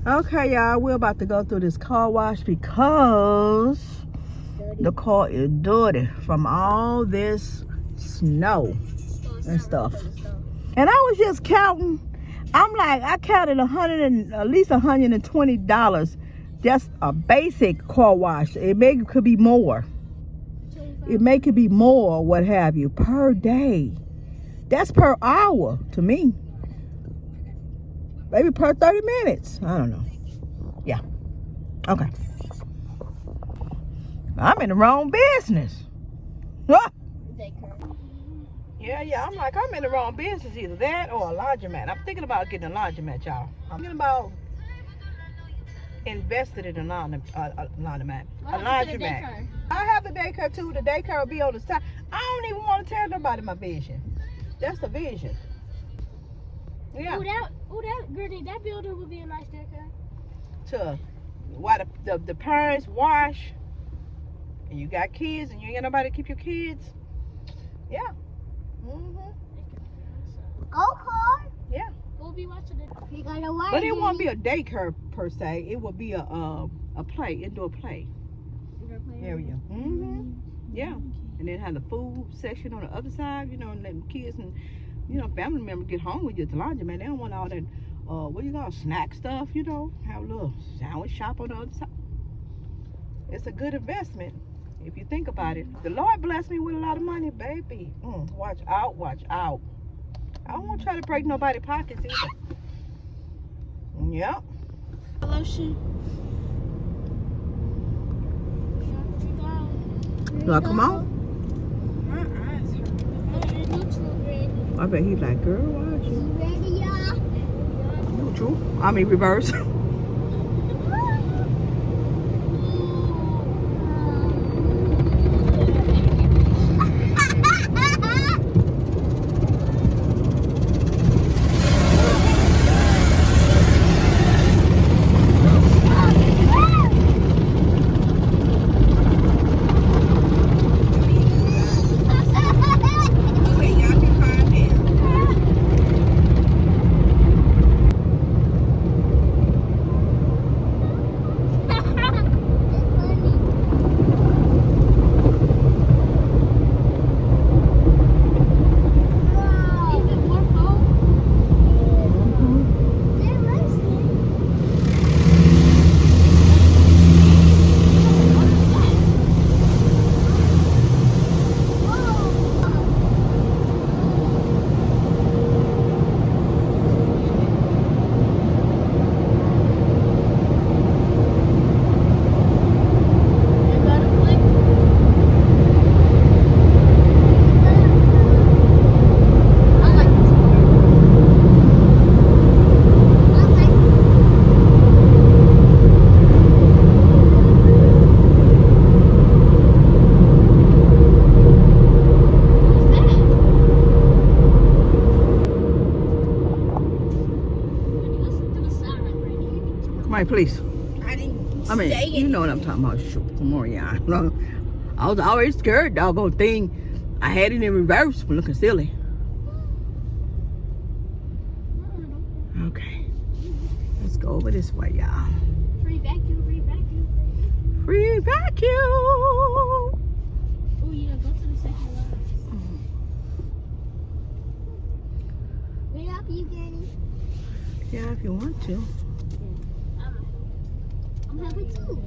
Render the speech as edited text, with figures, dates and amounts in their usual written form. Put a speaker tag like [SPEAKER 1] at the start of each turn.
[SPEAKER 1] Okay, y'all, we're about to go through this car wash because the car is dirty from all this snow and stuff. And I was just counting. I'm like, I counted at least $120. Just a basic car wash. Could be more. Could be more, what have you, per day. That's per hour to me. Maybe per 30 minutes. I don't know. Yeah. Okay. I'm in the wrong business. Ah! Yeah. I'm like, I'm in the wrong business. Either that or a laundromat. I'm thinking about getting a laundromat, y'all. I'm thinking about invested in a laundromat. A laundromat. I have the daycare too. The daycare will be on the side. I don't even want to tell nobody my vision. That's the vision. Yeah.
[SPEAKER 2] Gertie, that building would be a nice daycare.
[SPEAKER 1] Why the parents wash, and you got kids, and you ain't got nobody to keep your kids. Yeah.
[SPEAKER 2] Go car.
[SPEAKER 1] Yeah.
[SPEAKER 2] We'll be watching it.
[SPEAKER 1] But it won't be a daycare per se. It will be a indoor play area. Yeah. And then have the food section on the other side. You know, and letting kids and family members get home with you at the laundromat. They don't want all that. What do you call snack stuff? You know, have a little sandwich shop on the other side. It's a good investment if you think about it. The Lord blessed me with a lot of money, baby. Watch out, watch out. I don't want to try to break nobody's pockets either. Yep.
[SPEAKER 2] Lotion.
[SPEAKER 1] Do I come on?
[SPEAKER 2] My eyes hurt.
[SPEAKER 1] I bet he's like, girl, why aren't you?
[SPEAKER 2] Ready, y'all?
[SPEAKER 1] Neutral. I mean reverse. Please. I mean, you know what I'm talking about. Come on, y'all. I was always scared, doggone thing. I had it in reverse, but looking silly. Okay. Let's go over this way, y'all.
[SPEAKER 2] Free vacuum, free vacuum.
[SPEAKER 1] Free vacuum.
[SPEAKER 2] Oh, yeah, go to the second line. Will you help you, Granny?
[SPEAKER 1] Yeah, if you want to.
[SPEAKER 2] I'm happy too.